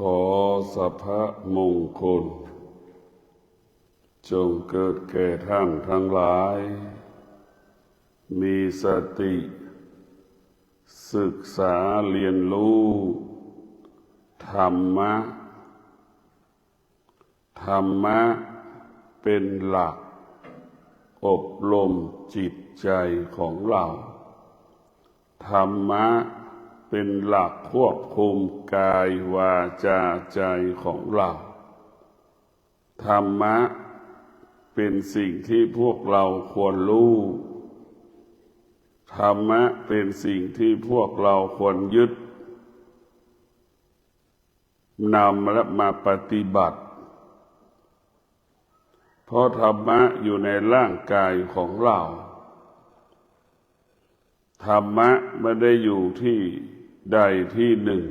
อสัพพะมงคลจงเกิดแก่ท่านทั้งหลายมีสติศึกษาเรียนรู้ธรรมะเป็นหลักอบรมจิตใจของเราธรรมะเป็นหลักควบคุมกายวาจาใจของเราธรรมะเป็นสิ่งที่พวกเราควรรู้ธรรมะเป็นสิ่งที่พวกเราควรยึดนำและมาปฏิบัติเพราะธรรมะอยู่ในร่างกายของเราธรรมะไม่ได้อยู่ที่ใดที่หนึ่ง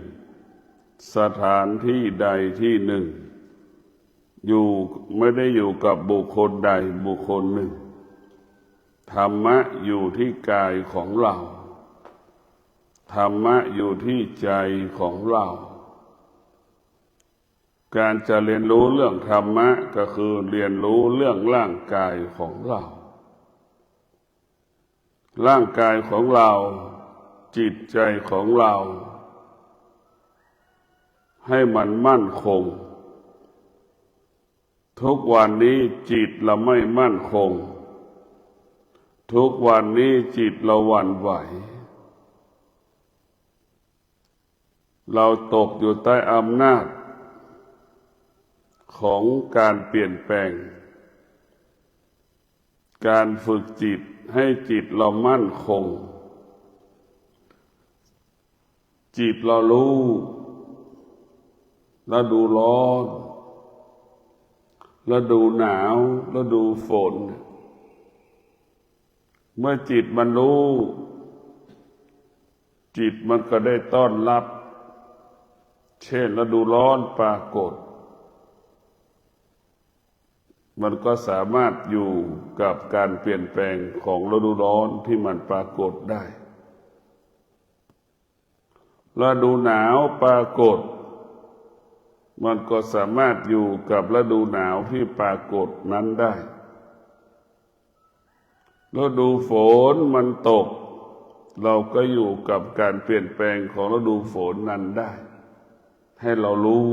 สถานที่ใดที่หนึ่งไม่ได้อยู่กับบุคคลใดบุคคลหนึ่งธรรมะอยู่ที่กายของเราธรรมะอยู่ที่ใจของเราการจะเรียนรู้เรื่องธรรมะก็คือเรียนรู้เรื่องร่างกายของเราร่างกายของเราจิตใจของเราให้มันมั่นคงทุกวันนี้จิตเราไม่มั่นคงทุกวันนี้จิตเราหวั่นไหวเราตกอยู่ใต้อำนาจของการเปลี่ยนแปลงการฝึกจิตให้จิตเรามั่นคงจิตเรารู้ฤดูร้อนฤดูหนาวฤดูฝนเมื่อจิตมันรู้จิตมันก็ได้ต้อนรับเช่นฤดูร้อนปรากฏมันก็สามารถอยู่กับการเปลี่ยนแปลงของฤดูร้อนที่มันปรากฏได้ฤดูหนาวปรากฏมันก็สามารถอยู่กับฤดูหนาวที่ปรากฏนั้นได้ฤดูฝนมันตกเราก็อยู่กับการเปลี่ยนแปลงของฤดูฝนนั้นได้ให้เรารู้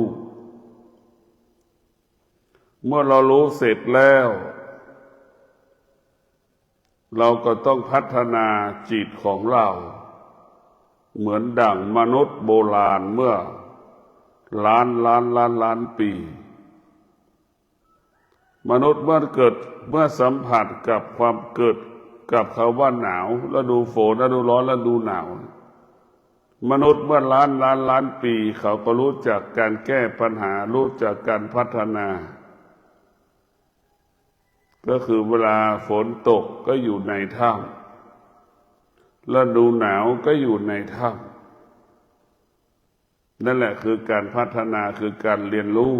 เมื่อเรารู้เสร็จแล้วเราก็ต้องพัฒนาจิตของเราเหมือนดั่งมนุษย์โบราณเมื่อล้านปีมนุษย์เมื่อสัมผัสกับความเกิดกับคำว่าหนาวฤดูฝนฤดูร้อนฤดูหนาวมนุษย์เมื่อล้านปีเขาก็รู้จักการแก้ปัญหารู้จักการพัฒนาก็คือเวลาฝนตกก็อยู่ในถ้ำฤดูหนาวก็อยู่ในถ้ำนั่นแหละคือการพัฒนาคือการเรียนรู้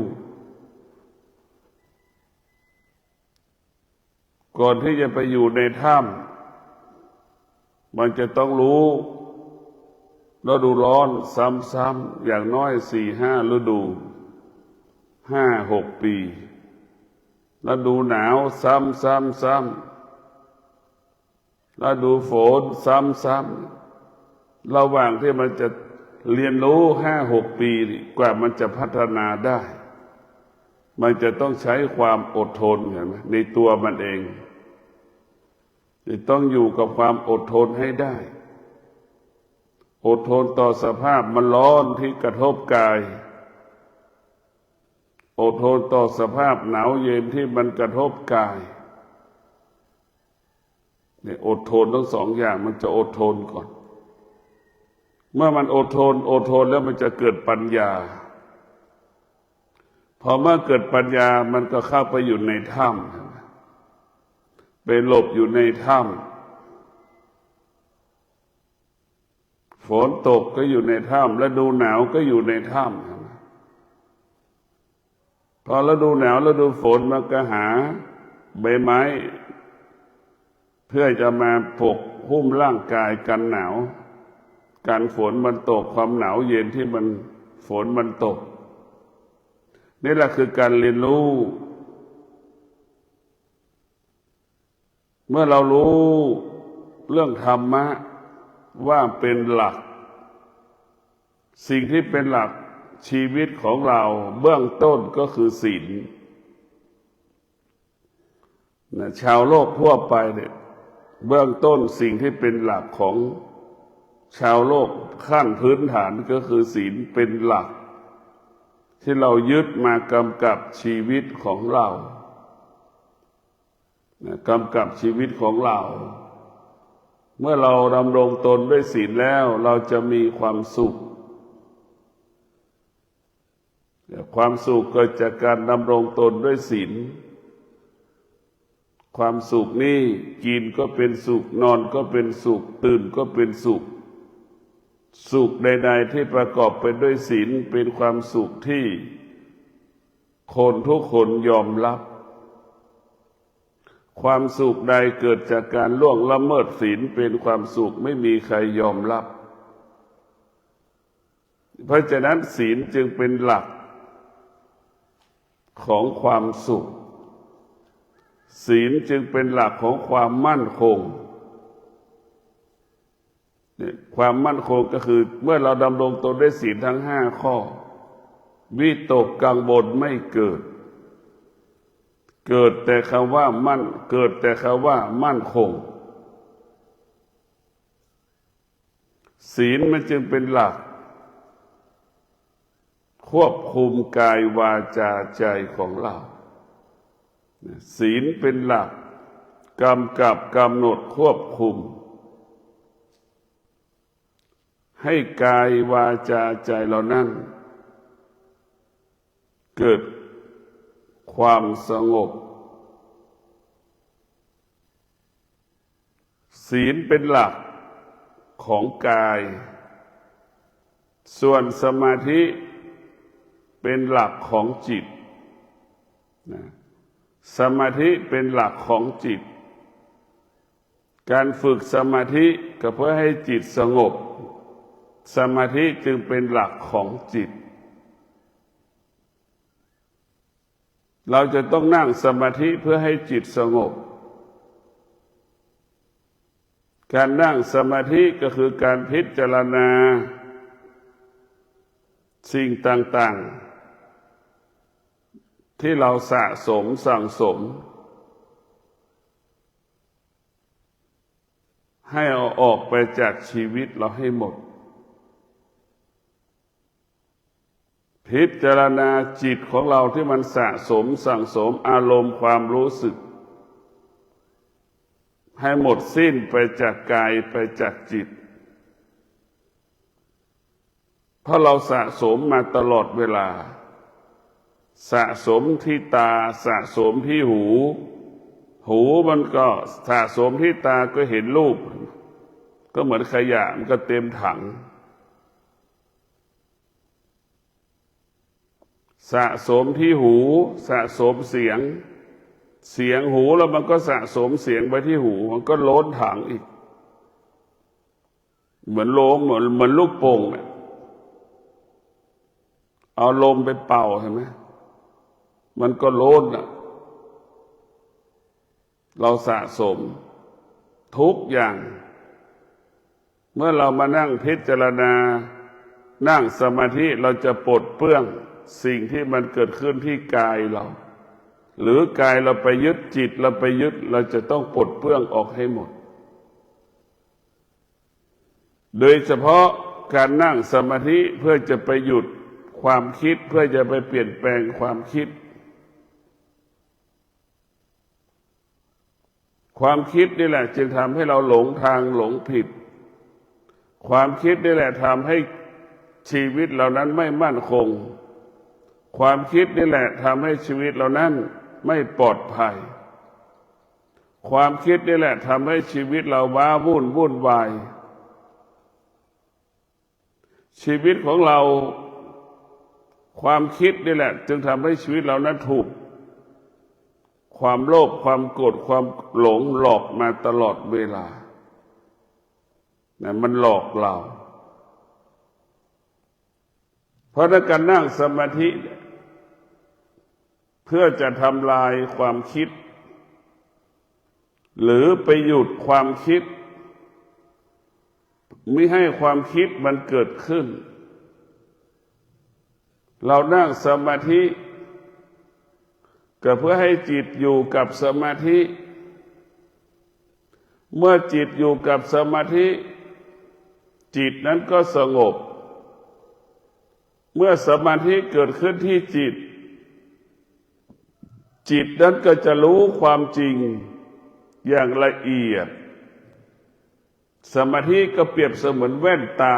ก่อนที่จะไปอยู่ในถ้ำมันจะต้องรู้ฤดูร้อนซ้ำๆอย่างน้อย 4-5 ฤดู5-6 ปีฤดูหนาวซ้ำฤดูฝนซ้ำระหว่างที่มันจะเรียนรู้5-6 ปีกว่ามันจะพัฒนาได้มันจะต้องใช้ความอดทนเห็นไหมในตัวมันเองจะต้องอยู่กับความอดทนให้ได้อดทนต่อสภาพมันร้อนที่กระทบกายอดทนต่อสภาพหนาวเย็นที่มันกระทบกายเนี่ยอดทนทั้งสองอย่างมันจะอดทนก่อนเมื่อมันอดทนแล้วมันจะเกิดปัญญาพอเมื่อเกิดปัญญามันก็เข้าไปอยู่ในถ้ำไปหลบอยู่ในถ้ำฝนตกก็อยู่ในถ้ำฤดูหนาวก็อยู่ในถ้ำพอฤดูหนาวฤดูฝนมันก็หาใบไม้เพื่อจะมาปกหุ้มร่างกายกันหนาวการฝนมันตกความหนาวเย็นที่ฝนมันตก นี่แหละคือการเรียนรู้เมื่อเรารู้เรื่องธรรมะว่าเป็นหลักสิ่งที่เป็นหลักชีวิตของเราเบื้องต้นก็คือศีลชาวโลกทั่วไปเนี่ยเบื้องต้นสิ่งที่เป็นหลักของชาวโลกขั้นพื้นฐานก็คือศีลเป็นหลักที่เรายึดมากำกับชีวิตของเรากำกับชีวิตของเราเมื่อเราดำรงตนด้วยศีลแล้วเราจะมีความสุขความสุขเกิดจากการดำรงตนด้วยศีลความสุขนี้กินก็เป็นสุขนอนก็เป็นสุขตื่นก็เป็นสุขสุขใดๆที่ประกอบไปด้วยศีลเป็นความสุขที่คนทุกคนยอมรับความสุขใดเกิดจากการล่วงละเมิดศีลเป็นความสุขไม่มีใครยอมรับเพราะฉะนั้นศีลจึงเป็นหลักของความสุขศีลจึงเป็นหลักของความมั่นคงความมั่นคงก็คือเมื่อเราดำรงตนด้วยศีลทั้ง5ข้อวิตกกังวลไม่เกิดแต่คำว่ามั่นคงศีลมันจึงเป็นหลักควบคุมกายวาจาใจของเราศีลเป็นหลักกำกับกำหนดควบคุมให้กายวาจาใจเรานั้นเกิดความสงบศีลเป็นหลักของกายส่วนสมาธิเป็นหลักของจิตสมาธิเป็นหลักของจิตการฝึกสมาธิก็เพื่อให้จิตสงบสมาธิจึงเป็นหลักของจิตเราจะต้องนั่งสมาธิเพื่อให้จิตสงบการนั่งสมาธิก็คือการพิจารณาสิ่งต่างๆที่เราสะสมสั่งสมให้เอาออกไปจากชีวิตเราให้หมดพิจารณาจิตของเราที่มันสะสมสั่งสมอารมณ์ความรู้สึกให้หมดสิ้นไปจากกายไปจากจิตเพราะเราสะสมมาตลอดเวลาสะสมที่ตาสะสมที่หูมันก็สะสมที่ตาก็เห็นรูปก็เหมือนขยะมันก็เต็มถังสะสมที่หูสะสมเสียงหูแล้วมันก็สะสมเสียงไปที่หูมันก็ล้นถังอีกเหมือนโลงเหมือนลูกโป่งเนี่ยเอาลมไปเป่าเห็นไหมมันก็ล้นอ่ะเราสะสมทุกอย่างเมื่อเรามานั่งพิจารณานั่งสมาธิเราจะปลดเปลื้องสิ่งที่มันเกิดขึ้นที่กายเราหรือกายเราไปยึดจิตเราไปยึดเราจะต้องปลดเปลื้องออกให้หมดโดยเฉพาะการนั่งสมาธิเพื่อจะไปหยุดความคิดเพื่อจะไปเปลี่ยนแปลงความคิดนี่แหละจึงทำให้เราหลงทางหลงผิดความคิดนี่แหละทำให้ชีวิตเรานั้นไม่มั่นคงความคิดนี่แหละทำให้ชีวิตเรานั้นไม่ปลอดภัยความคิดนี่แหละทำให้ชีวิตเราว้าวุ่นวายชีวิตของเราความคิดนี่แหละจึงทำให้ชีวิตเรานั้นถูกความโลภความโกรธความหลงหลอกมาตลอดเวลามันหลอกเราเพราะในการนั่งสมาธิ เพื่อจะทำลายความคิดหรือไปหยุดความคิดไม่ให้ความคิดมันเกิดขึ้นเรานั่งสมาธิก็เพื่อให้จิตอยู่กับสมาธิเมื่อจิตอยู่กับสมาธิจิตนั้นก็สงบเมื่อสมาธิเกิดขึ้นที่จิตจิตนั้นก็จะรู้ความจริงอย่างละเอียดสมาธิก็เปรียบเสมือนแว่นตา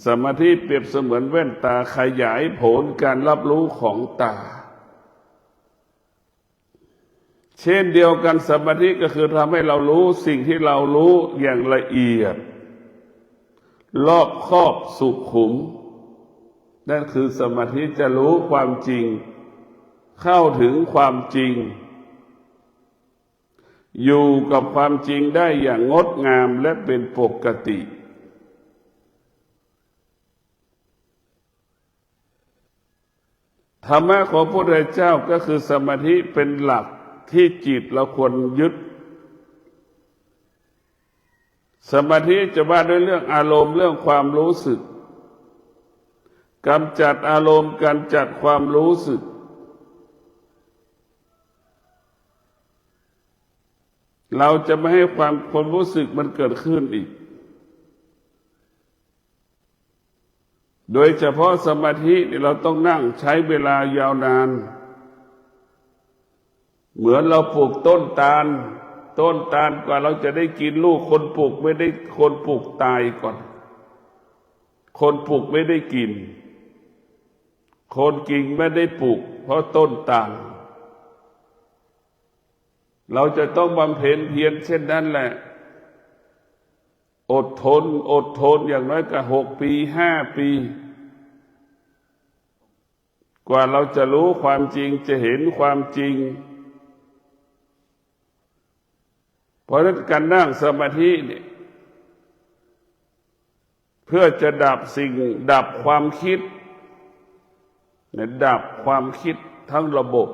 สมาธิเปรียบเสมือนแว่นตาขยายผลการรับรู้ของตาเช่นเดียวกันสมาธิก็คือทำให้เรารู้สิ่งที่เรารู้อย่างละเอียดรอบคอบสุขุมนั่นคือสมาธิจะรู้ความจริงเข้าถึงความจริงอยู่กับความจริงได้อย่างงดงามและเป็นปกติธรรมะของพระพุทธเจ้าก็คือสมาธิเป็นหลักที่จิตเราควรยึดสมาธิจะว่าด้วยเรื่องอารมณ์เรื่องความรู้สึกกำจัดอารมณ์กำจัดความรู้สึกเราจะไม่ให้ความรู้สึกมันเกิดขึ้นอีกโดยเฉพาะสมาธิเราต้องนั่งใช้เวลายาวนานเหมือนเราปลูกต้นตาลกว่าเราจะได้กินลูกคนปลูกไม่ได้คนปลูกตายก่อนคนปลูกไม่ได้กินคนกินไม่ได้ปลูกเพราะต้นตาลเราจะต้องบำเพ็ญเพียรเช่นนั้นแหละอดทนอย่างน้อยก็6 ปี5 ปีกว่าเราจะรู้ความจริงจะเห็นความจริงเพราะฉะนั้นการนั่งสมาธิเนี่ยเพื่อจะดับความคิดดับความคิดทั้งระบบ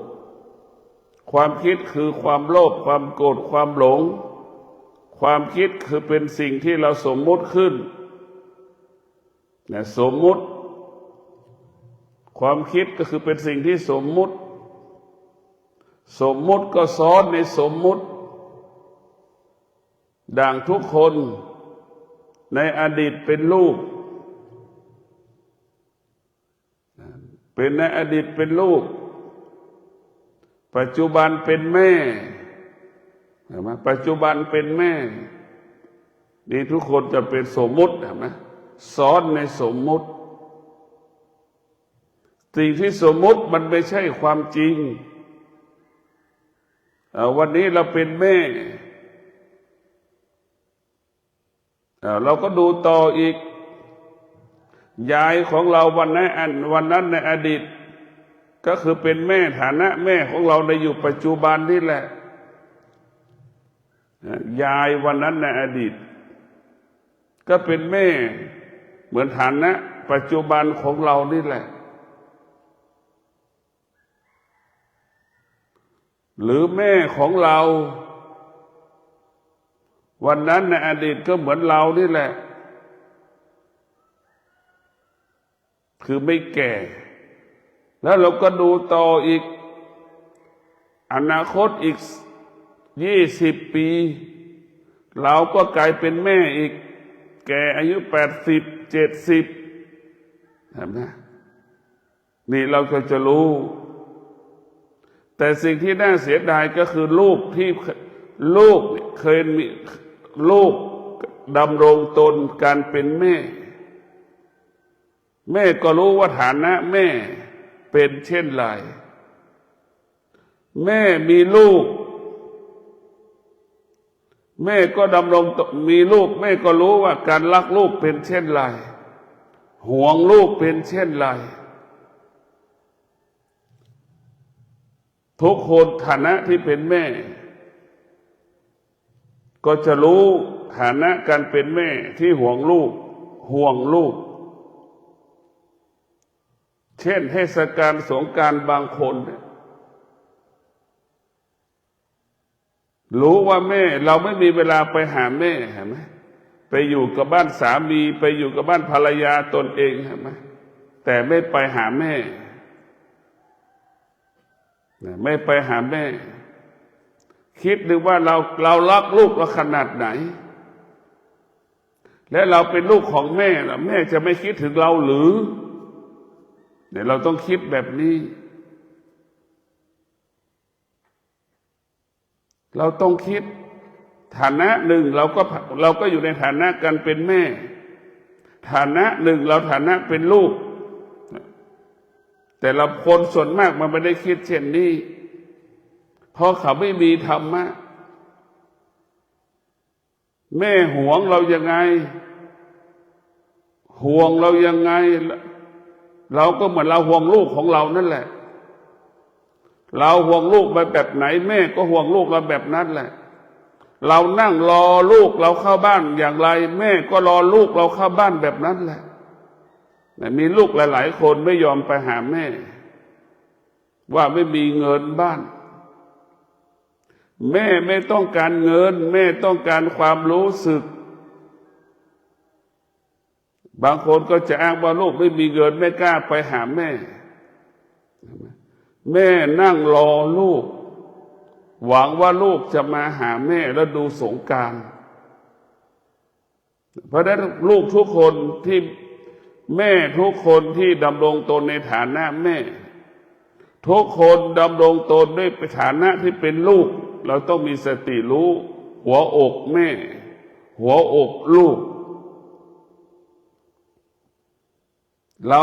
ความคิดคือความโลภความโกรธความหลงความคิดคือเป็นสิ่งที่เราสมมุติขึ้นสมมุติความคิดก็คือเป็นสิ่งที่สมมุติก็ซ้อนในสมมุติดังทุกคนในอดีตเป็นลูกในอดีตเป็นลูกปัจจุบันเป็นแม่ปัจจุบันเป็นแม่นี่ทุกคนจะเป็นสมมุติซ้อนในสมมุติสิ่งที่สมมุติมันไม่ใช่ความจริงวันนี้เราเป็นแม่เราก็ดูต่ออีกยายของเราวันนั้นในอดีตก็คือเป็นแม่ฐานะแม่ของเราในอยู่ปัจจุบันนี่แหละยายวันนั้นในอดีตก็เป็นแม่เหมือนฐานะปัจจุบันของเรานี่แหละหรือแม่ของเราวันนั้นในอดีตก็เหมือนเรานี่แหละคือไม่แก่แล้วเราก็ดูต่ออีกอนาคตอีก20 ปีเราก็กลายเป็นแม่อีกแก่อายุ80 70เห็นไหมนี่เราก็จะรู้แต่สิ่งที่น่าเสียดายก็คือลูกเคยมีลูกดำรงตนการเป็นแม่ก็รู้ว่าฐานะแม่เป็นเช่นไรแม่มีลูกแม่ก็ดำรงมีลูกแม่ก็รู้ว่าการรักลูกเป็นเช่นไรห่วงลูกเป็นเช่นไรทุกคนฐานะที่เป็นแม่ก็จะรู้ฐานะการเป็นแม่ที่ห่วงลูก เช่นเทศกาลสงกรานต์บางคนรู้ว่าแม่เราไม่มีเวลาไปหาแม่เห็นไหมไปอยู่กับบ้านสามีไปอยู่กับบ้านภรรยาตนเองเห็นไหมแต่ไม่ไปหาแม่ไม่ไปหาแม่คิดดูว่าเรารักลูกเราขนาดไหนและเราเป็นลูกของแม่ล่ะแม่จะไม่คิดถึงเราหรือเนี่ยเราต้องคิดแบบนี้เราต้องคิดฐานะหนึ่งเราก็อยู่ในฐานะการเป็นแม่ฐานะหนึ่งเราฐานะเป็นลูกแต่ละคนส่วนมากมันไม่ได้คิดเช่นนี้เพราะเขาไม่มีธรรมะแม่หวงเรายังไงห่วงเรายังไงเราก็เหมือนเราห่วงลูกของเรานั่นแหละเราห่วงลูกแบบไหนแม่ก็ห่วงลูกเราแบบนั้นแหละเรานั่งรอลูกเราเข้าบ้านอย่างไรแม่ก็รอลูกเราเข้าบ้านแบบนั้นแหละมีลูกหลายๆคนไม่ยอมไปหาแม่ว่าไม่มีเงินบ้านแม่ไม่ต้องการเงินแม่ต้องการความรู้สึกบางคนก็จะอ้างว่าลูกไม่มีเงินไม่กล้าไปหาแม่แม่นั่งรอลูกหวังว่าลูกจะมาหาแม่แล้วดูสงกรานต์เพราะฉะนั้นลูกทุกคนที่แม่ทุกคนที่ดำรงตนในฐานะแม่ทุกคนดำรงตนด้วยฐานะที่เป็นลูกเราต้องมีสติรู้หัวอกแม่หัวอกลูกเรา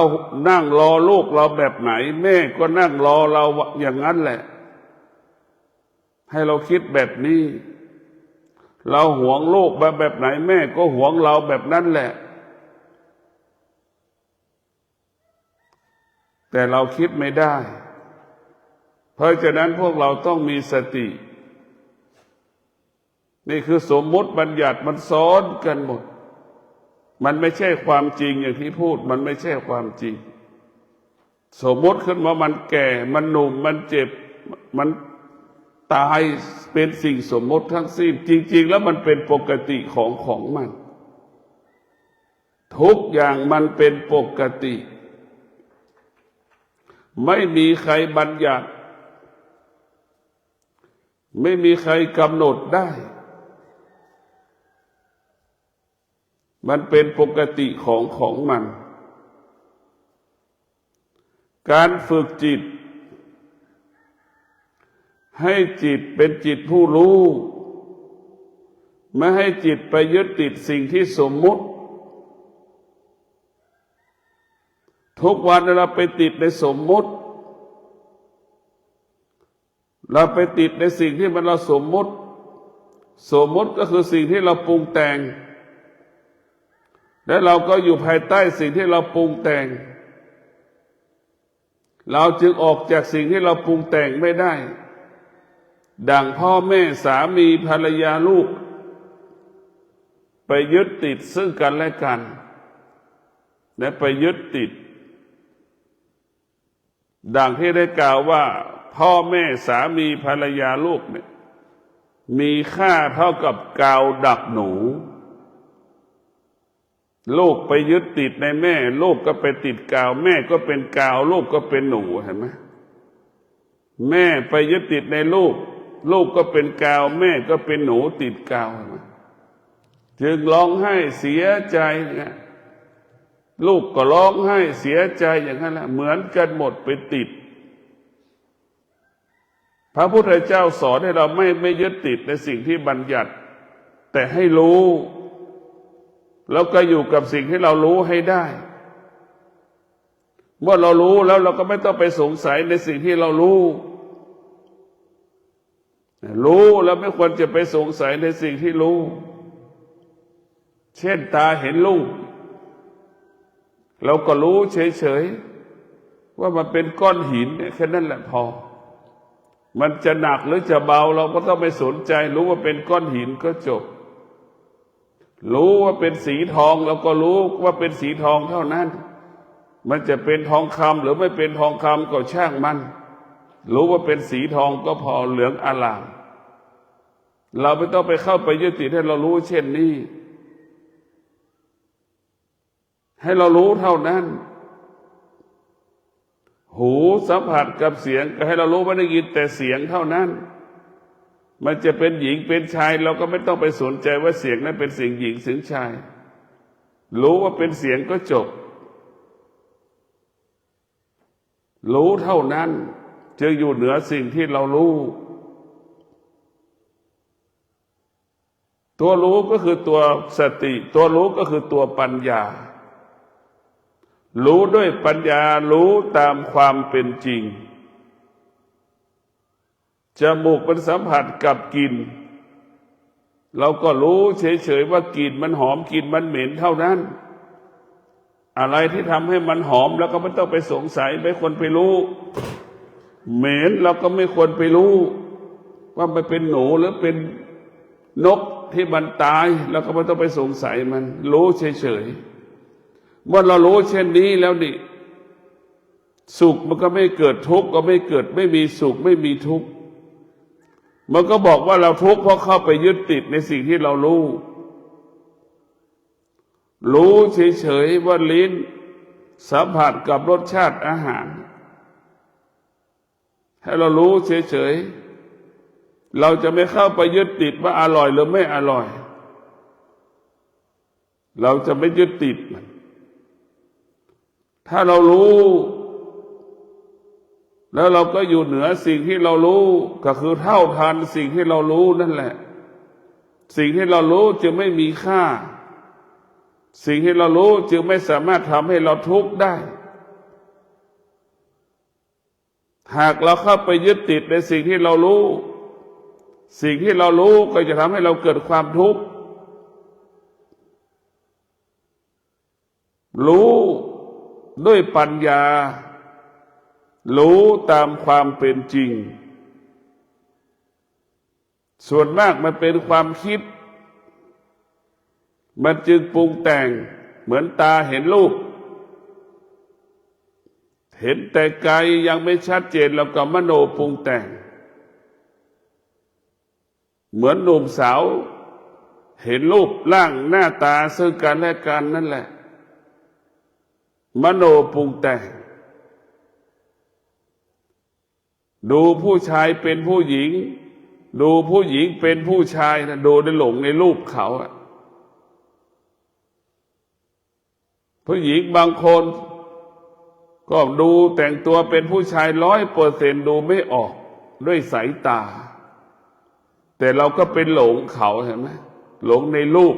นั่งรอลูกเราแบบไหนแม่ก็นั่งรอเราอย่างนั้นแหละให้เราคิดแบบนี้เราหวงลูกแบบไหนแม่ก็หวงเราแบบนั้นแหละแต่เราคิดไม่ได้เพราะฉะนั้นพวกเราต้องมีสตินี่คือสมมุติบัญญัติมันซ้อนกันหมดมันไม่ใช่ความจริงอย่างที่พูดมันไม่ใช่ความจริงสมมติขึ้นมามันแก่มันหนุ่มมันเจ็บมันตายเป็นสิ่งสมมติทั้งสิ้นจริงๆแล้วมันเป็นปกติของมันทุกอย่างมันเป็นปกติไม่มีใครบัญญัติไม่มีใครกำหนดได้มันเป็นปกติของมันการฝึกจิตให้จิตเป็นจิตผู้รู้ไม่ให้จิตไปยึดติดสิ่งที่สมมุติทุกวันเราไปติดในสมมุติเราไปติดในสิ่งที่มันเราสมมุติก็คือสิ่งที่เราปรุงแต่งและเราก็อยู่ภายใต้สิ่งที่เราปรุงแต่งเราจึงออกจากสิ่งที่เราปรุงแต่งไม่ได้ดังพ่อแม่สามีภรรยาลูกไปยึดติดซึ่งกันและกันและไปยึดติดดังที่ได้กล่าวว่าพ่อแม่สามีภรรยาลูกเนี่ยมีค่าเท่ากับกาวดักหนูลูกไปยึดติดในแม่ลูกก็ไปติดกาวแม่ก็เป็นกาวลูกก็เป็นหนูเห็นไหมแม่ไปยึดติดในลูกลูกก็เป็นกาวแม่ก็เป็นหนูติดกาวเห็นไหมจึงร้องไห้เสียใจเนี่ยลูกก็ร้องไห้เสียใจอย่างนั้นแหละเหมือนกันหมดไปติดพระพุทธเจ้าสอนให้เราไม่ยึดติดในสิ่งที่บัญญัติแต่ให้รู้แล้วก็อยู่กับสิ่งที่เรารู้ให้ได้เมื่อเรารู้แล้วเราก็ไม่ต้องไปสงสัยในสิ่งที่เรารู้แล้วไม่ควรจะไปสงสัยในสิ่งที่รู้เช่นตาเห็นรูปเราก็รู้เฉยๆว่ามันเป็นก้อนหินแค่นั้นแหละพอมันจะหนักหรือจะเบาเราก็ต้องไม่สนใจรู้ว่าเป็นก้อนหินก็จบรู้ว่าเป็นสีทองเราก็รู้ว่าเป็นสีทองเท่านั้น มันจะเป็นทองคำหรือไม่เป็นทองคำก็ช่างมันรู้ว่าเป็นสีทองก็พอเหลืองอลามเราไม่ต้องไปเข้าไปยึดติดให้เรารู้เช่นนี้ให้เรารู้เท่านั้นหูสัมผัสกับเสียงก็ให้เรารู้ว่าได้ยินแต่เสียงเท่านั้นมันจะเป็นหญิงเป็นชายเราก็ไม่ต้องไปสนใจว่าเสียงนั้นเป็นเสียงหญิงเสียงชายรู้ว่าเป็นเสียงก็จบรู้เท่านั้นจึงอยู่เหนือสิ่งที่เรารู้ตัวรู้ก็คือตัวสติตัวรู้ก็คือตัวปัญญารู้ด้วยปัญญารู้ตามความเป็นจริงจมูกมันสัมผัสกับกลิ่นเราก็รู้เฉยๆว่ากลิ่นมันหอมกลิ่นมันเหม็นเท่านั้นอะไรที่ทำให้มันหอมแล้วก็ไม่ต้องไปสงสัยไม่ควรไปรู้เหม็นเราก็ไม่ควรไปรู้ว่ามันเป็นหนูหรือเป็นนกที่มันตายแล้วก็ไม่ต้องไปสงสัยมันรู้เฉยๆเมื่อเรารู้เช่นนี้แล้วนี่สุขมันก็ไม่เกิดทุกข์ก็ไม่เกิดไม่มีสุขไม่มีทุกข์มันก็บอกว่าเราทุกข์เพราะเข้าไปยึดติดในสิ่งที่เรารู้เฉยๆว่าลิ้นสัมผัสกับรสชาติอาหารให้เรารู้เฉยๆเราจะไม่เข้าไปยึดติดว่าอร่อยหรือไม่อร่อยเราจะไม่ยึดติดมันถ้าเรารู้แล้วเราก็อยู่เหนือสิ่งที่เรารู้ก็คือเท่าทันสิ่งที่เรารู้นั่นแหละสิ่งที่เรารู้จึงไม่มีค่าสิ่งที่เรารู้จึงไม่สามารถทำให้เราทุกข์ได้หากเราเข้าไปยึดติดในสิ่งที่เรารู้สิ่งที่เรารู้ก็จะทำให้เราเกิดความทุกข์รู้ด้วยปัญญารู้ตามความเป็นจริงส่วนมากมันเป็นความคิดมันจึงปรุงแต่งเหมือนตาเห็นรูปเห็นแต่ไกลยังไม่ชัดเจนแล้วก็มโนปรุงแต่งเหมือนหนุ่มสาวเห็นรูปร่างหน้าตาซึ่งกันและกันนั่นแหละมโนปรุงแต่งดูผู้ชายเป็นผู้หญิงดูผู้หญิงเป็นผู้ชายนะดูได้หลงในรูปเขาอะผู้หญิงบางคนก็ดูแต่งตัวเป็นผู้ชาย100%ดูไม่ออกด้วยสายตาแต่เราก็เป็นหลงเขาเห็นไหมหลงในรูป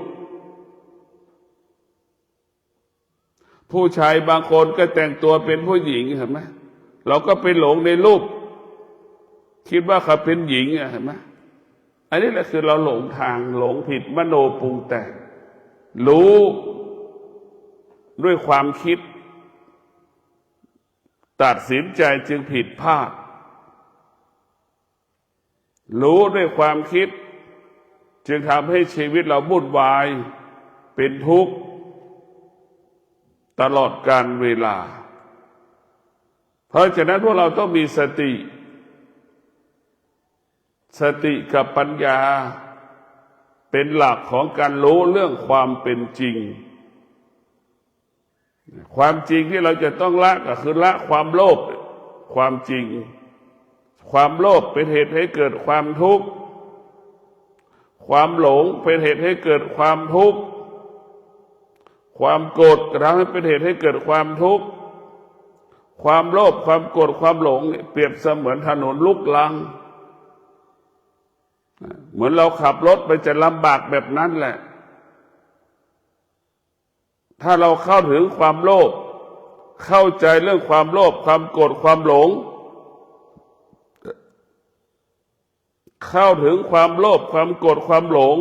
ผู้ชายบางคนก็แต่งตัวเป็นผู้หญิงเห็นไหมเราก็เป็นหลงในรูปคิดว่าเขาเป็นหญิงเห็นไหมอันนี้แหละคือเราหลงทางหลงผิดมโนปรุงแต่งรู้ด้วยความคิดตัดสินใจจึงผิดพลาดรู้ด้วยความคิดจึงทำให้ชีวิตเราวุ่นวายเป็นทุกข์ตลอดกาลเวลาเพราะฉะนั้นพวกเราต้องมีสติกับปัญญาเป็นหลักของการรู้เรื่องความเป็นจริงความจริงที่เราจะต้องละก็คือละความโลภความจริงความโลภเป็นเหตุให้เกิดความทุกข์ความหลงเป็นเหตุให้เกิดความทุกข์ความโกรธกระทำให้เป็นเหตุให้เกิดความทุกข์ความโลภความโกรธความหลงเปรียบเสมือนถนนลูกรังเหมือนเราขับรถไปจะลำบากแบบนั้นแหละถ้าเราเข้าถึงความโลภเข้าใจเรื่องความโลภความโกรธความหลงเข้าถึงความโลภความโกรธความหลง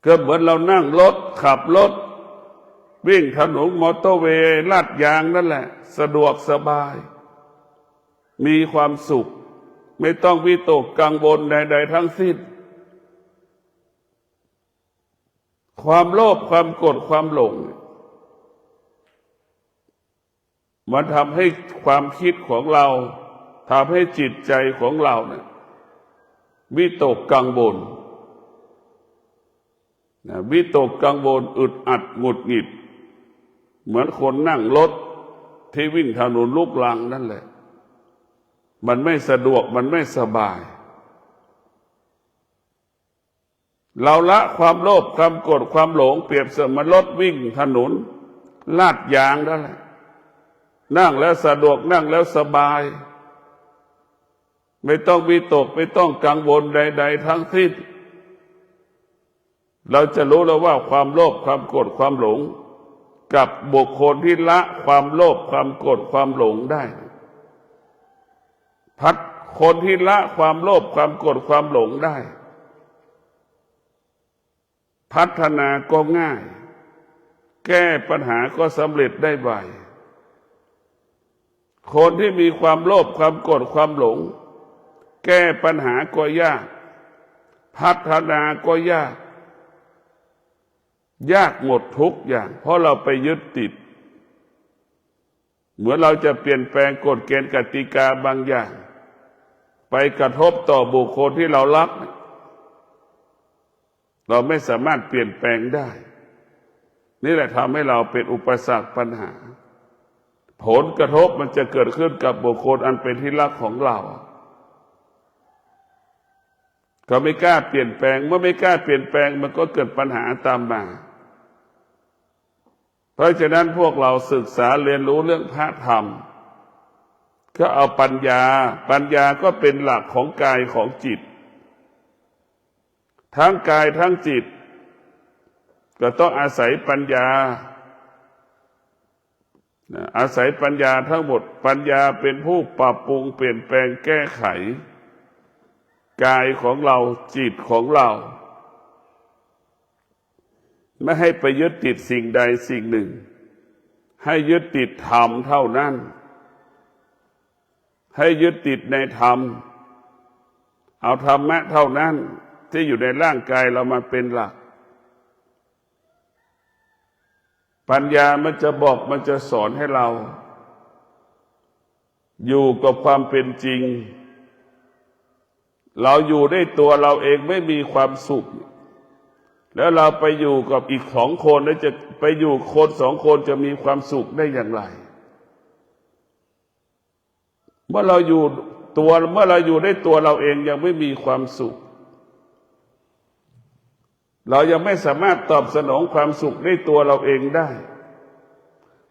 ก็เหมือนเรานั่งรถขับรถวิ่งถนนมอเตอร์เวย์ลาดยางนั่นแหละสะดวกสบายมีความสุขไม่ต้องวิตกกังวลใดๆทั้งสิ้นความโลภความโกรธความหลง มันทำให้ความคิดของเราทำให้จิตใจของเราเนี่ยวิตกกังวลวิตกกังวลอึดอัดหงุดหงิดเหมือนคนนั่งรถที่วิ่งถนนลูกรังนั่นแหละมันไม่สะดวกมันไม่สบายเราละความโลภความโกรธความหลงเปรียบเสมือนรถวิ่งถนนลาดยางนั่นแหละนั่งแล้วสะดวกนั่งแล้วสบายไม่ต้องวิตกไม่ต้องกังวลใดๆทั้งสิ้นเราจะรู้แล้วว่าความโลภความโกรธความหลงกับบุคคลที่ละความโลภความโกรธความหลงได้คนที่ละความโลภความโกรธความหลงได้พัฒนาก็ง่ายแก้ปัญหาก็สำเร็จได้ไวคนที่มีความโลภความโกรธความหลงแก้ปัญหาก็ยากพัฒนาก็ยากหมดทุกอย่างเพราะเราไปยึดติดเหมือนเราจะเปลี่ยนแปลงกฎเกณฑ์กติกาบางอย่างไปกระทบต่อบุคคลที่เรารักเราไม่สามารถเปลี่ยนแปลงได้นี่แหละทำให้เราเป็นอุปสรรคปัญหาผลกระทบมันจะเกิดขึ้นกับบุคคลอันเป็นที่รักของเราก็ไม่กล้าเปลี่ยนแปลงเมื่อไม่กล้าเปลี่ยนแปลงมันก็เกิดปัญหาตามมาเพราะฉะนั้นพวกเราศึกษาเรียนรู้เรื่องพระธรรมก็เอาปัญญาก็เป็นหลักของกายของจิตทั้งกายทั้งจิตก็ต้องอาศัยปัญญาอาศัยปัญญาทั้งหมดปัญญาเป็นผู้ปรับปรุงเปลี่ยนแปลงแก้ไขกายของเราจิตของเราไม่ให้ไปยึดติดสิ่งใดสิ่งหนึ่งให้ยึดติดธรรมเท่านั้นให้ยึดติดในธรรมเอาธรรมะเท่านั้นที่อยู่ในร่างกายเรามาเป็นหลักปัญญามันจะบอกมันจะสอนให้เราอยู่กับความเป็นจริงเราอยู่ได้ตัวเราเองไม่มีความสุขแล้วเราไปอยู่กับอีกสองคนแล้วจะไปอยู่คนสองคนจะมีความสุขได้อย่างไรเมื่อเราอยู่ได้ตัวเราเองยังไม่มีความสุขเรายังไม่สามารถตอบสนองความสุขได้ตัวเราเองได้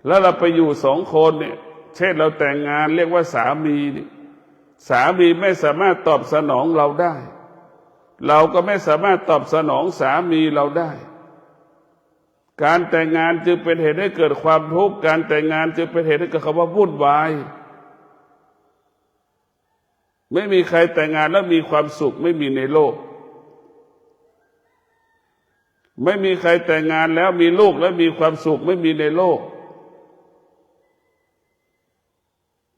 แล้วเราไปอยู่สองคนเนี่ยเช่นเราแต่งงานเรียกว่าสามีไม่สามารถตอบสนองเราได้เราก็ไม่สามารถตอบสนองสามีเราได้การแต่งงานจึงเป็นเหตุให้เกิดความทุกข์การแต่งงานจึงเป็นเหตุให้เกิดคำว่าวุ่นวายไม่มีใครแต่งงานแล้วมีความสุขไม่มีในโลกไม่มีใครแต่งงานแล้วมีลูกแล้วมีความสุขไม่มีในโลก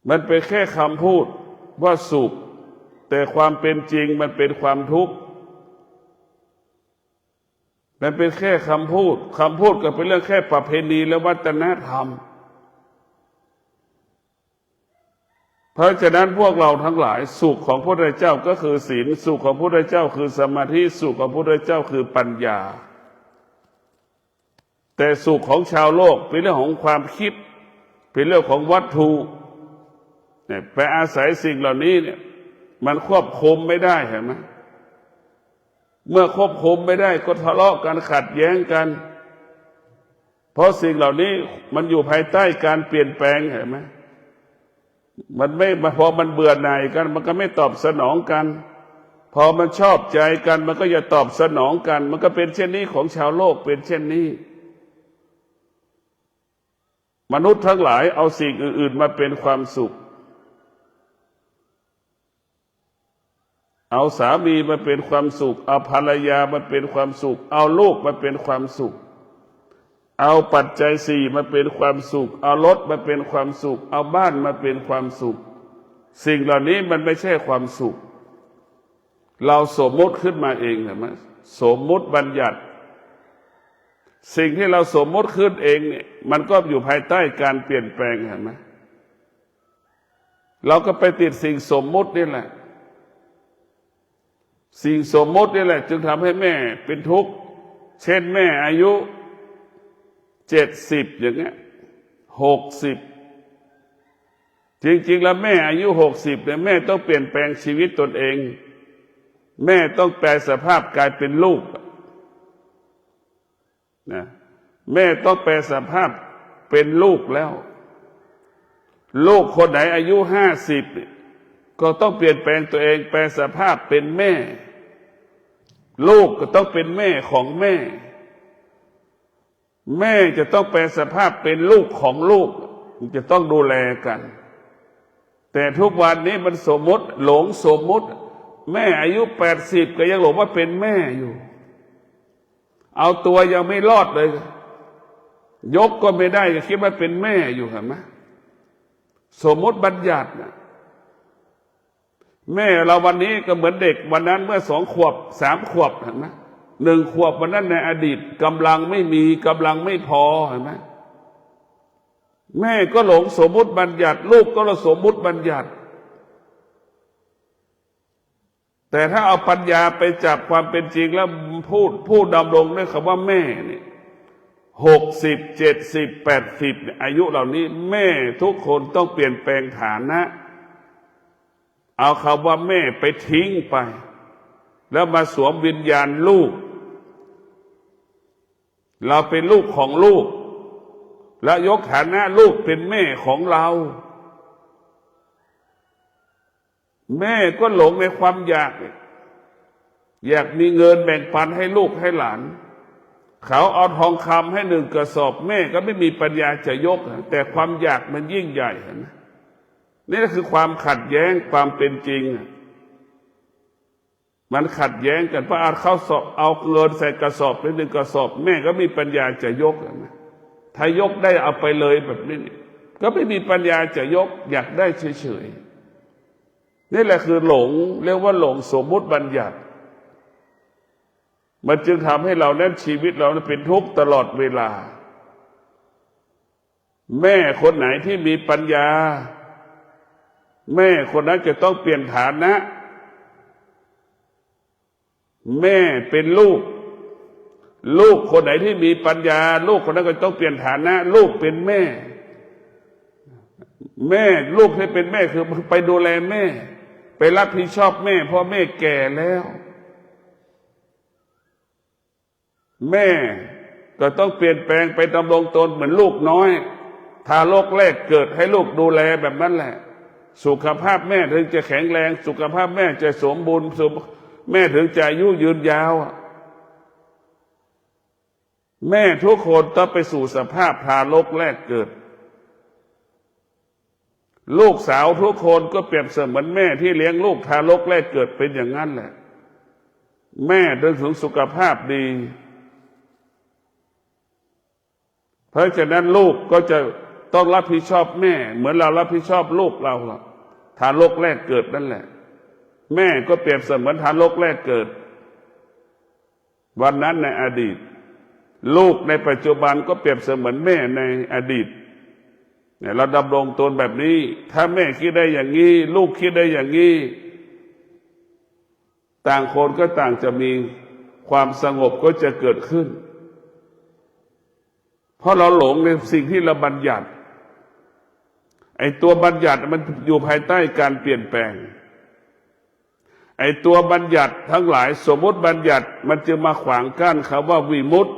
มันเป็นแค่คำพูดว่าสุขแต่ความเป็นจริงมันเป็นความทุกข์มันเป็นแค่คำพูดก็เป็นเรื่องแค่ประเพณีและวัฒนธรรมเพราะฉะนั้นพวกเราทั้งหลายสุขของพระพุทธเจ้าก็คือศีลสุขของพระพุทธเจ้าคือสมาธิสุขของพระพุทธเจ้าคือปัญญาแต่สุขของชาวโลกเป็นเรื่องของความคิดเป็นเรื่องของวัตถุเนี่ยไปอาศัยสิ่งเหล่านี้เนี่ยมันควบคุมไม่ได้เห็นไหมเมื่อควบคุมไม่ได้ก็ทะเลาะกันขัดแย้งกันเพราะสิ่งเหล่านี้มันอยู่ภายใต้การเปลี่ยนแปลงเห็นไหมมันไม่พอมันเบื่อหน่ายกันมันก็ไม่ตอบสนองกันพอมันชอบใจกันมันก็อย่าตอบสนองกันมันก็เป็นเช่นนี้ของชาวโลกเป็นเช่นนี้มนุษย์ทั้งหลายเอาสิ่งอื่นๆมาเป็นความสุขเอาสามีมาเป็นความสุขเอาภรรยามาเป็นความสุขเอาลูกมาเป็นความสุขเอาปัจจัยสี่มาเป็นความสุขเอารถมาเป็นความสุขเอาบ้านมาเป็นความสุขสิ่งเหล่านี้มันไม่ใช่ความสุขเราสมมติขึ้นมาเองเห็นไหมสมมติบัญญัติสิ่งที่เราสมมติขึ้นเองเนี่ยมันก็อยู่ภายใต้การเปลี่ยนแปลงเห็นไหม เราก็ไปติดสิ่งสมมุตินี่แหละสิ่งสมมุตินี่แหละจึงทำให้แม่เป็นทุกข์เช่นแม่อายุ70อย่างเงี้ย60จริงๆแล้วแม่อายุ60เนี่ยแม่ต้องเปลี่ยนแปลงชีวิตตนเองแม่ต้องแปลสภาพกลายเป็นลูกนะแม่ต้องแปลสภาพเป็นลูกแล้วลูกคนไหนอายุ50ก็ต้องเปลี่ยนแปลงตัวเองแปลสภาพเป็นแม่ลูกก็ต้องเป็นแม่ของแม่แม่จะต้องแปลสภาพเป็นลูกของลูกจะต้องดูแลกันแต่ทุกวันนี้มันสมมติหลงสมมติแม่อายุ80ก็ยังหลงว่าเป็นแม่อยู่เอาตัวยังไม่รอดเลยยกก็ไม่ได้ก็คิดว่าเป็นแม่อยู่เห็นไหมสมมติบัญญัตินะแม่เราวันนี้ก็เหมือนเด็กวันนั้นเมื่อ2 ขวบ3 ขวบเห็นไหม1 ขวบวันนั้นในอดีตกำลังไม่มีกำลังไม่พอเห็นไหมแม่ก็หลงสมมุติบัญญัติลูกก็สมมุติบัญญัติแต่ถ้าเอาปัญญาไปจับความเป็นจริงแล้วผู้ดำรงด้วยคำว่าแม่เนี่ย60 70 80อายุเหล่านี้แม่ทุกคนต้องเปลี่ยนแปลงฐานะเอาคำว่าแม่ไปทิ้งไปแล้วมาสวมวิญญาณลูกเราเป็นลูกของลูกและยกฐานะลูกเป็นแม่ของเราแม่ก็หลงในความอยากมีเงินแบ่งปันให้ลูกให้หลานเขาเอาทองคำให้1 กระสอบแม่ก็ไม่มีปัญญาจะยกแต่ความอยากมันยิ่งใหญ่นะนี่คือความขัดแย้งความเป็นจริงมันขัดแย้งกันเพราะเอาเงินใส่กระสอบไป1 กระสอบแม่ก็มีปัญญาจะยกนะถ้ายกได้เอาไปเลยแบบนี้ก็ไม่มีปัญญาจะยกอยากได้เฉยๆนี่แหละคือหลงเรียกว่าหลงสมมุติบัญญัติมันจึงทำให้เรานั้นชีวิตเราเป็นทุกข์ตลอดเวลาแม่คนไหนที่มีปัญญาแม่คนนั้นจะต้องเปลี่ยนฐานะแม่เป็นลูกคนไหนที่มีปัญญาลูกคนนั้นก็ต้องเปลี่ยนฐานะลูกเป็นแม่ลูกที่เป็นแม่คือไปดูแลแม่ไปรับผิดชอบแม่เพราะแม่แก่แล้วแม่ก็ต้องเปลี่ยนแปลงไปดำรงตนเหมือนลูกน้อยทารกแรกเกิดให้ลูกดูแลแบบนั้นแหละสุขภาพแม่ถึงจะแข็งแรงสุขภาพแม่จะสมบูรณ์แม่ถึงจะอายุยืนยาวแม่ทุกคนต้องไปสู่สภาพทารกแรกเกิดลูกสาวทุกคนก็เปรียบเสมือนแม่ที่เลี้ยงลูกทารกแรกเกิดเป็นอย่างนั้นแหละแม่โดยถึงสุขภาพดีเพราะฉะนั้นลูกก็จะต้องรับผิดชอบแม่เหมือนเรารับผิดชอบลูกเราทารกแรกเกิดนั่นแหละแม่ก็เปรียบเสมือนทารกแรกเกิดวันนั้นในอดีตลูกในปัจจุบันก็เปรียบเสมือนแม่ในอดีตเนี่ยเราดำรงตนแบบนี้ถ้าแม่คิดได้อย่างนี้ลูกคิดได้อย่างนี้ต่างคนก็ต่างจะมีความสงบก็จะเกิดขึ้นเพราะเราหลงในสิ่งที่เราบัญญัติไอ้ตัวบัญญัติมันอยู่ภายใต้การเปลี่ยนแปลงไอ้ตัวบัญญัติทั้งหลายสมมติบัญญัติมันจะมาขวางกั้นคำว่าวิมุตติ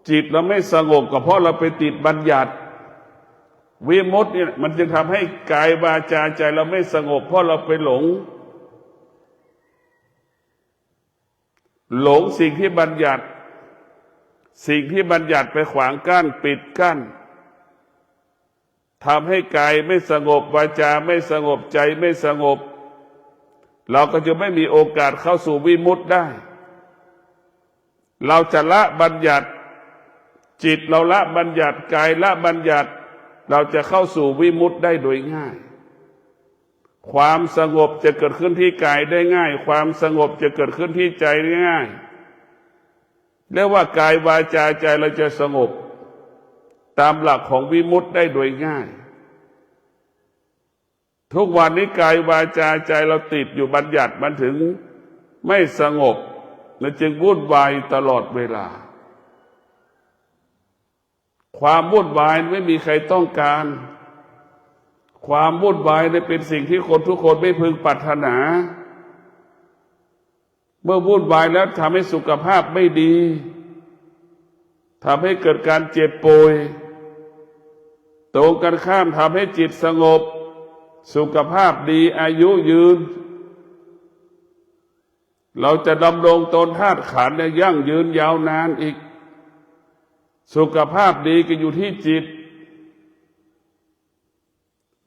จิตเราไม่สงบก็เพราะเราไปติดบัญญัติวิมุตติเนี่ยมันจึงทำให้กายวาจาใจเราไม่สงบเพราะเราไปหลงสิ่งที่บัญญัติไปขวางกั้นปิดกั้นทำให้กายไม่สงบวาจาไม่สงบใจไม่สงบเราก็จะไม่มีโอกาสเข้าสู่วิมุตติได้เราจะละบัญญัติจิตเราละบัญญัติกายละบัญญัติเราจะเข้าสู่วิมุตติได้โดยง่ายความสงบจะเกิดขึ้นที่กายได้ง่ายความสงบจะเกิดขึ้นที่ใจได้ง่ายเรียกว่ากายวาจาใจเราจะสงบตามหลักของวิมุตติได้โดยง่าย ทุกวันนี้กายวาจาใจเราติดอยู่บัญญัติมันถึงไม่สงบมันจึงวุ่นวายตลอดเวลาความวุ่นวายไม่มีใครต้องการความวุ่นวายเนี่ยเป็นสิ่งที่คนทุกคนไม่พึงปรารถนาเมื่อวุ่นวายแล้วทำให้สุขภาพไม่ดีทำให้เกิดการเจ็บป่วยตรงกันข้ามทำให้จิตสงบสุขภาพดีอายุยืนเราจะดำรงตนธาตุขันธ์ยั่งยืนยาวนานอีกสุขภาพดีก็อยู่ที่จิต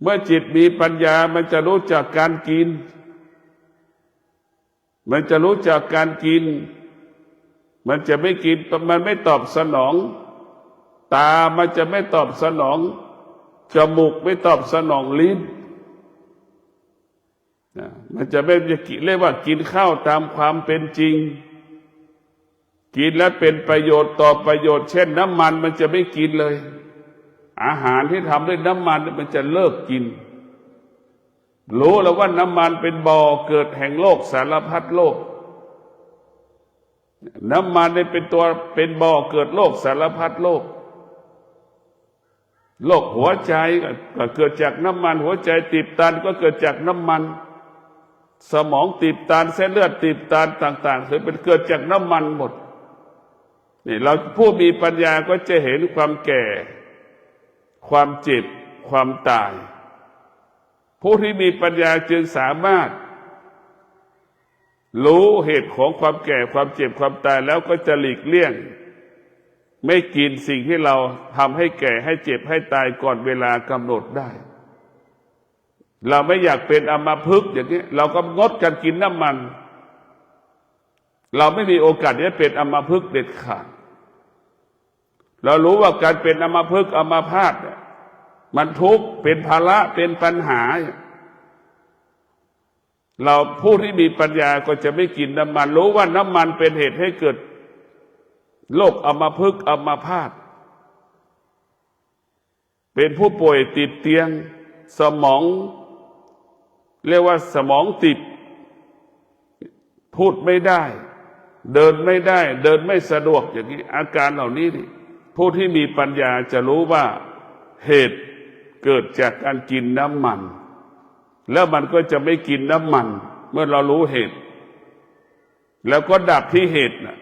เมื่อจิตมีปัญญามันจะรู้จักการกินมันจะรู้จักการกินมันจะไม่กินมันไม่ตอบสนองตามันจะไม่ตอบสนองจมูกไม่ตอบสนองลิ้นมันจะไม่เรียกว่ากินข้าวตามความเป็นจริงกินแล้วเป็นประโยชน์ต่อประโยชน์เช่นน้ำมันมันจะไม่กินเลยอาหารที่ทำด้วยน้ำมันมันจะเลิกกินรู้แล้วว่าน้ำมันเป็นบ่อเกิดแห่งโลกสารพัดโลกน้ำมันเป็นตัวเป็นบ่อเกิดโลกสารพัดโลกโรคหัวใจก็เกิดจากน้ำมันหัวใจตีบตันก็เกิดจากน้ำมันสมองตีบตันเส้นเลือดตีบตันต่างๆคือเป็นเกิดจากน้ำมันหมดนี่เราผู้มีปัญญาก็จะเห็นความแก่ความเจ็บความตายผู้ที่มีปัญญาจึงสามารถรู้เหตุของความแก่ความเจ็บความตายแล้วก็จะหลีกเลี่ยงไม่กินสิ่งที่เราทำให้แก่ให้เจ็บให้ตายก่อนเวลากำหนดได้เราไม่อยากเป็นอัมพฤกษ์อย่างนี้เราก็งดการกินน้ำมันเราไม่มีโอกาสที่จะเป็นอัมพฤกษ์เด็ดขาดเรารู้ว่าการเป็นอัมพฤกษ์อัมพาตเนี่ยมันทุกข์เป็นภาระเป็นปัญหาเราผู้ที่มีปัญญาก็จะไม่กินน้ำมันรู้ว่าน้ำมันเป็นเหตุให้เกิดโรคอัมพฤกษ์อัมพาตเป็นผู้ป่วยติดเตียงสมองเรียกว่าสมองติดพูดไม่ได้เดินไม่ได้เดินไม่สะดวกอย่างนี้อาการเหล่านี้ผู้ที่มีปัญญาจะรู้ว่าเหตุเกิดจากการกินน้ำมันแล้วมันก็จะไม่กินน้ำมันเมื่อเรารู้เหตุแล้วก็ดับที่เหตุนะ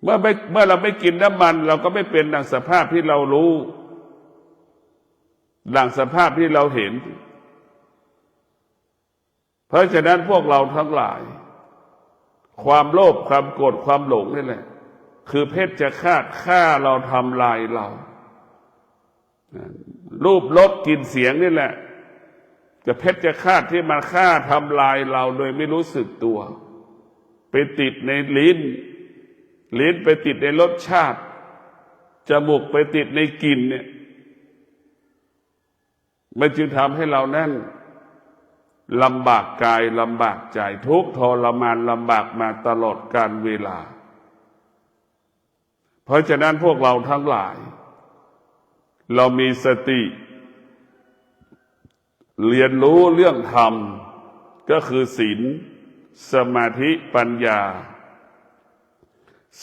เมื่อเราไม่กินน้ำมันเราก็ไม่เป็นดังสภาพที่เรารู้ดังสภาพที่เราเห็นเพราะฉะนั้นพวกเราทั้งหลายความโลภความโกรธความหลงนี่แหละคือเพชฌฆาตฆ่าเราทำลายเรารูปรสกลิ่นเสียงนี่แหละกับเพชฌฆาตที่มันฆ่าทำลายเราโดยไม่รู้สึกตัวไปติดในลิ้นไปติดในรสชาติจมูกไปติดในกลิ่นเนี่ยมันจึงทำให้เรานั่นลำบากกายลำบากใจทุกข์ทรมานลำบากมาตลอดกาลเวลาเพราะฉะนั้นพวกเราทั้งหลายเรามีสติเรียนรู้เรื่องธรรมก็คือศีลสมาธิปัญญา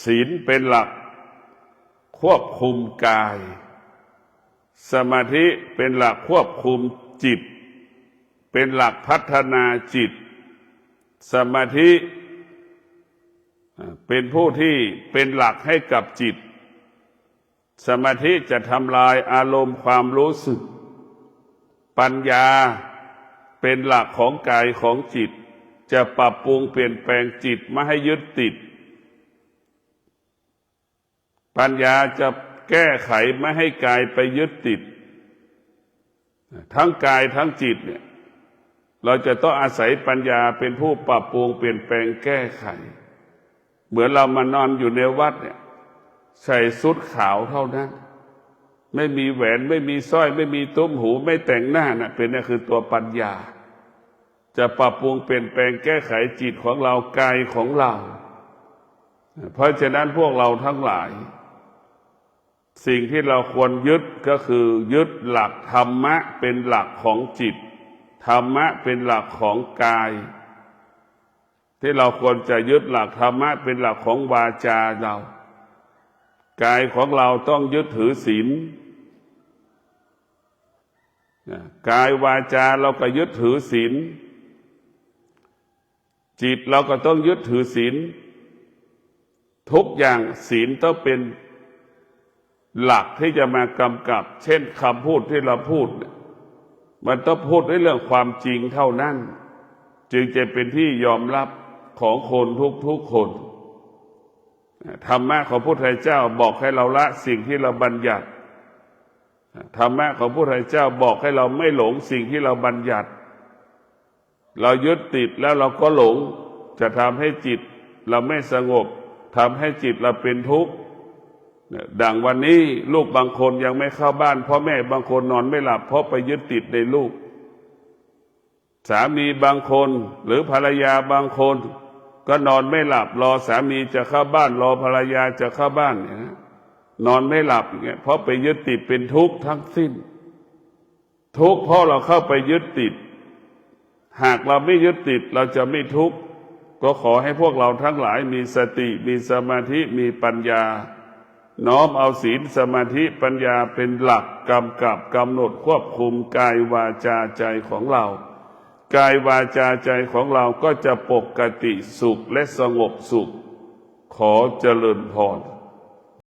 ศีลเป็นหลักควบคุมกายสมาธิเป็นหลักควบคุมจิตเป็นหลักพัฒนาจิตสมาธิเป็นผู้ที่เป็นหลักให้กับจิตสมาธิจะทำลายอารมณ์ความรู้สึกปัญญาเป็นหลักของกายของจิตจะปรับปรุงเปลี่ยนแปลงจิตไม่ให้ยึดติดปัญญาจะแก้ไขไม่ให้กายไปยึดติดทั้งกายทั้งจิตเนี่ยเราจะต้องอาศัยปัญญาเป็นผู้ปรับปรุงเปลี่ยนแปลงแก้ไขเหมือนเรามานอนอยู่ในวัดเนี่ยใส่ชุดขาวเท่านั้นไม่มีแหวนไม่มีสร้อยไม่มีตุ้มหูไม่แต่งหน้าน่ะเป็นนี่คือตัวปัญญาจะปรับปรุงเปลี่ยนแปลงแก้ไขจิตของเรากายของเราเพราะฉะนั้นพวกเราทั้งหลายสิ่งที่เราควรยึดก็คือยึดหลักธรรมะเป็นหลักของจิต ธรรมะเป็นหลักของกายที่เราควรจะยึดหลักธรรมะเป็นหลักของวาจาเรากายของเราต้องยึดถือศีลกายวาจาเราก็ยึดถือศีลจิตเราก็ต้องยึดถือศีลทุกอย่างศีลต้องเป็นหลักที่จะมากำกับเช่นคำพูดที่เราพูดมันต้องพูดในเรื่องความจริงเท่านั้นจึงจะเป็นที่ยอมรับของคนทุกคนธรรมะของพระพุทธเจ้าบอกให้เราละสิ่งที่เราบัญญัติธรรมะของพระพุทธเจ้าบอกให้เราไม่หลงสิ่งที่เราบัญญัติเรายึดติดแล้วเราก็หลงจะทำให้จิตเราไม่สงบทำให้จิตเราเป็นทุกข์ดังวันนี้ลูกบางคนยังไม่เข้าบ้านพ่อแม่บางคนนอนไม่หลับเพราะไปยึดติดในลูกสามีบางคนหรือภรรยาบางคนก็นอนไม่หลับรอสามีจะเข้าบ้านรอภรรยาจะเข้าบ้านเนี่ยนะนอนไม่หลับอย่างเงี้ยเพราะไปยึดติดเป็นทุกข์ทั้งสิ้นทุกข์เพราะเราเข้าไปยึดติดหากเราไม่ยึดติดเราจะไม่ทุกข์ก็ขอให้พวกเราทั้งหลายมีสติมีสมาธิมีปัญญาน้อมเอาศีลสมาธิปัญญาเป็นหลักกำกับกำหนดควบคุมกายวาจาใจของเรากายวาจาใจของเราก็จะปกติสุขและสงบสุขขอเจริญพร